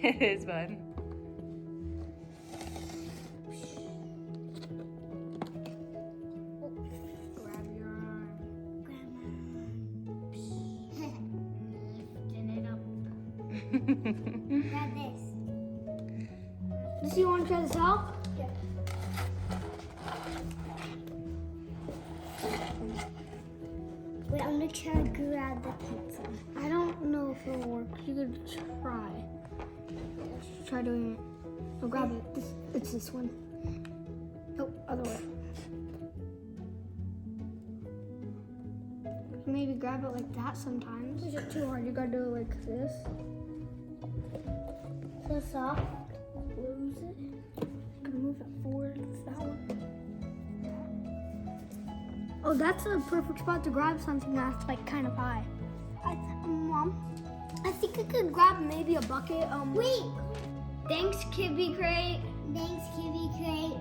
It is fun. Grab your arm. Lifting it up. Grab this. Does you want to try this out? Yeah. Wait, I'm gonna try to grab the pizza. I don't know if it'll work. You could try. Try doing it. Oh, grab it. It's this one. Nope, other way. Maybe grab it like that sometimes. Is it too hard? You gotta do it like this. So soft. Close it. You can move it forward. It's that one. Oh, that's a perfect spot to grab something that's like kind of high. Mom, I think I could grab maybe a bucket. Wait. Thanks, KiwiCrate. Thanks, KiwiCrate.